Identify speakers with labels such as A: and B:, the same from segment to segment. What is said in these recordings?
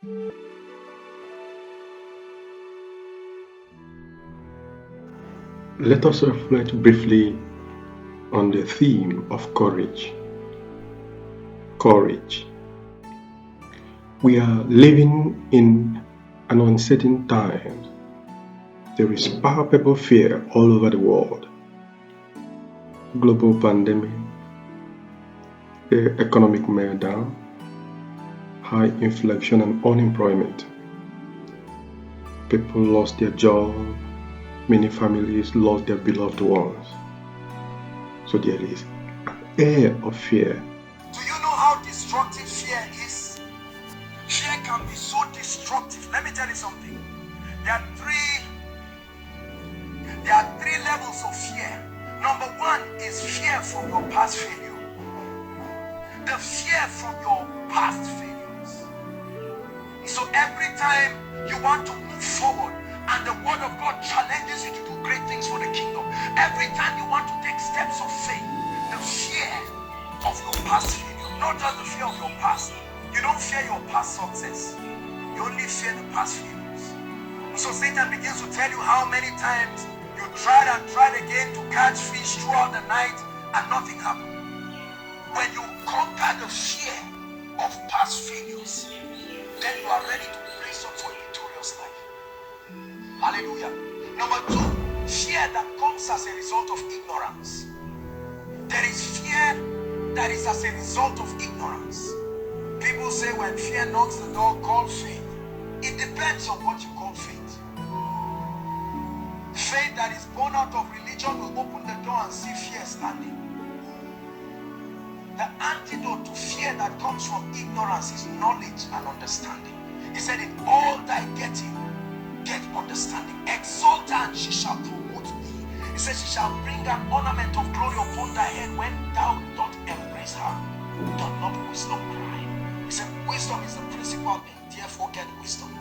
A: Let us reflect briefly on the theme of courage. Courage. We are living in an uncertain time. There is palpable fear all over the world. Global pandemic, the economic meltdown, high inflation and unemployment. People lost their job. Many families lost their beloved ones. So there is an air of fear.
B: Do you know how destructive fear is? Fear can be so destructive. Let me tell you something. There are three levels of fear. Number one is fear from your past failure. The fear from your past failures. So every time you want to move forward and the word of God challenges you to do great things for the kingdom, every time you want to take steps of faith, the fear of your past failure, not just the fear of your past. You don't fear your past success. You only fear the past failures. So Satan begins to tell you how many times you tried and tried again to catch fish throughout the night and nothing happened. When you conquer the fear of past failures, then you are ready to brace up for a victorious life. Hallelujah. Number two, fear that comes as a result of ignorance. There is fear that is as a result of ignorance. People say when fear knocks the door, call faith. It depends on what you call faith. Faith that is born out of religion will open the door and see fear standing. The antidote to fear that comes from ignorance is knowledge and understanding. He said, in all thy getting, get understanding. Exalt her and she shall promote thee. He said, she shall bring an ornament of glory upon thy head when thou dost embrace her. Doth not wisdom cry? He said, wisdom is the principal thing, therefore get wisdom.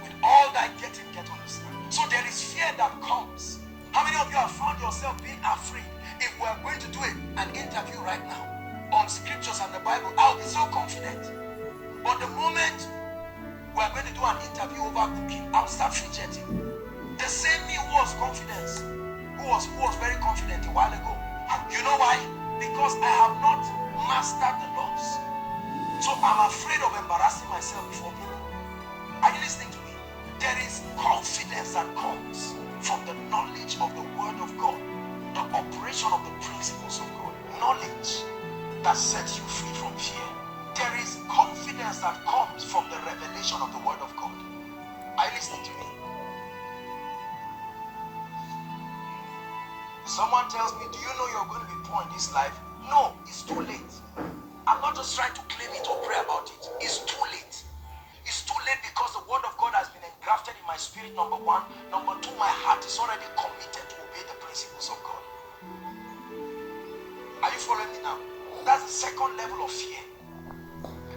B: With all thy getting, get understanding. So there is fear that comes. How many of you have found yourself being afraid? If we are going to do an interview right now on scriptures and the Bible, I'll be so confident. But the moment we are going to do an interview over cooking, I'll start fidgeting. The same me who was very confident a while ago. You know why? Because I have not mastered the laws. So I'm afraid of embarrassing myself before people. Are you listening to me? There is confidence that comes from the knowledge of the word of God, the operation of the principles of God, knowledge that sets you free from fear. There is confidence that comes from the revelation of the word of God. Are you listening to me? Someone tells me, do you know you're going to be poor in this life? No, it's too late. I'm not just trying to claim it or pray about it. It's too late. It's too late because the word of God has been engrafted in my spirit, number one. Number two, my heart is already committed to obey the principles of God. Are you following me now? That's the second level of fear.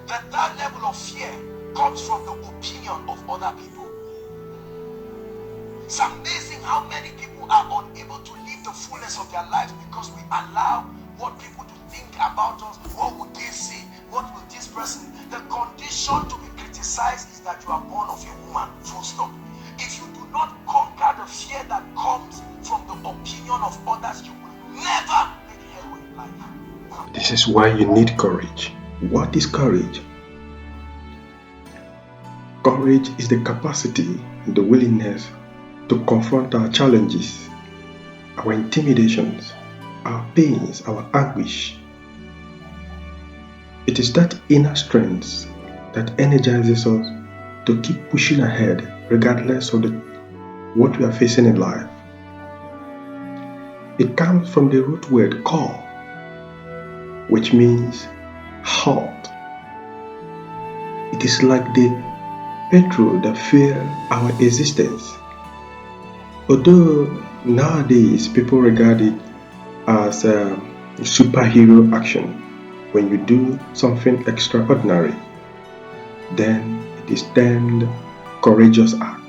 B: The third level of fear comes from the opinion of other people. It's amazing how many people are unable to live the fullness of their lives because we allow what people to think about us. What would they say? What will this person? The condition to be criticized is that you are born of a woman, full stop. If you do not conquer the fear that comes from the opinion of others, you will never make headway in life.
A: This is why you need courage. What is courage? Courage is the capacity, the willingness to confront our challenges, our intimidations, our pains, our anguish. It is that inner strength that energizes us to keep pushing ahead regardless of what we are facing in life. It comes from the root word cor, which means halt. It is like the petrol that fuels our existence. Although nowadays people regard it as a superhero action, when you do something extraordinary, then it is termed courageous act.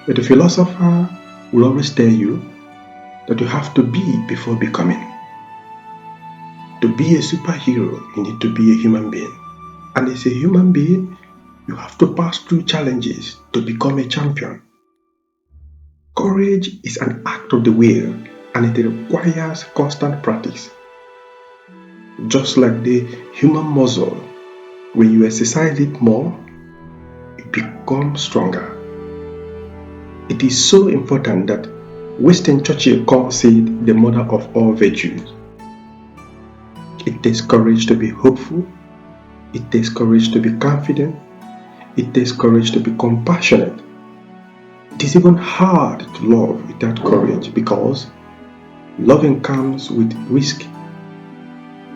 A: But the philosopher will always tell you that you have to be before becoming. To be a superhero, you need to be a human being. And as a human being, You have to pass through challenges to become a champion. Courage is an act of the will and it requires constant practice. Just like the human muscle, when you exercise it more, it becomes stronger. It is so important that Winston Churchill calls it the mother of all virtues. It takes courage to be hopeful. It takes courage to be confident. It takes courage to be compassionate. It is even hard to love without courage because loving comes with risk.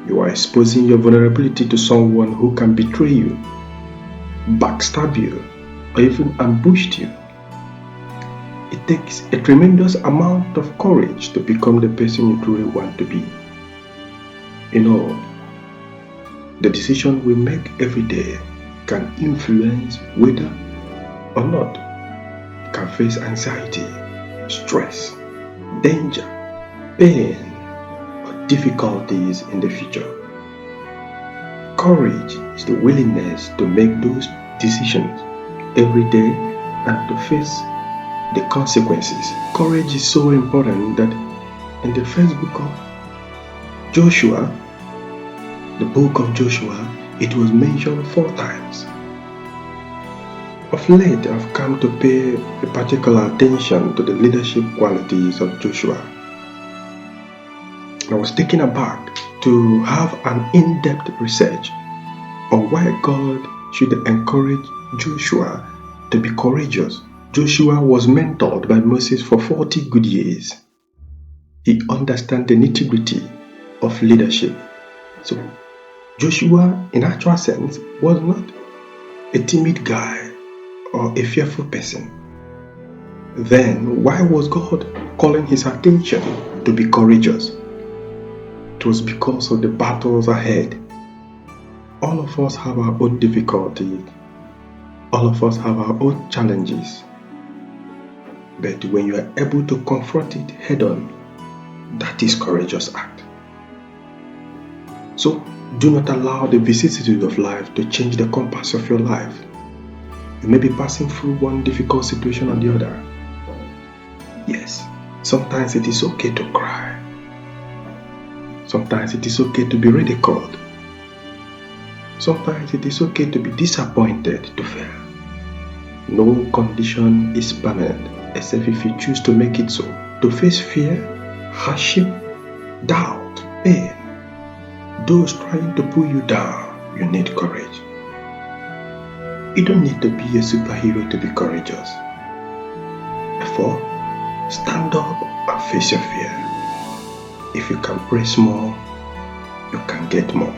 A: You are exposing your vulnerability to someone who can betray you, backstab you, or even ambush you. It takes a tremendous amount of courage to become the person you truly want to be. The decision we make every day can influence whether or not you can face anxiety, stress, danger, pain, or difficulties in the future. Courage is the willingness to make those decisions every day and to face the consequences. Courage is so important that in the first book of Joshua, the book of Joshua, it was mentioned 4 times. Of late, I've come to pay a particular attention to the leadership qualities of Joshua. I was taken aback to have an in-depth research on why God should encourage Joshua to be courageous. Joshua was mentored by Moses for 40 good years. He understands the nitty-gritty of leadership. So, Joshua, in actual sense, was not a timid guy or a fearful person. Then, why was God calling his attention to be courageous? It was because of the battles ahead. All of us have our own difficulties. All of us have our own challenges. But when you are able to confront it head on, that is courageous act. So, do not allow the vicissitudes of life to change the compass of your life. You may be passing through one difficult situation or the other. Yes, sometimes it is okay to cry. Sometimes it is okay to be ridiculed. Sometimes it is okay to be disappointed, to fail. No condition is permanent except if you choose to make it so. To face fear, hardship, doubt, pain, those trying to pull you down, you need courage. You don't need to be a superhero to be courageous. Therefore, stand up and face your fear. If you can press more, you can get more.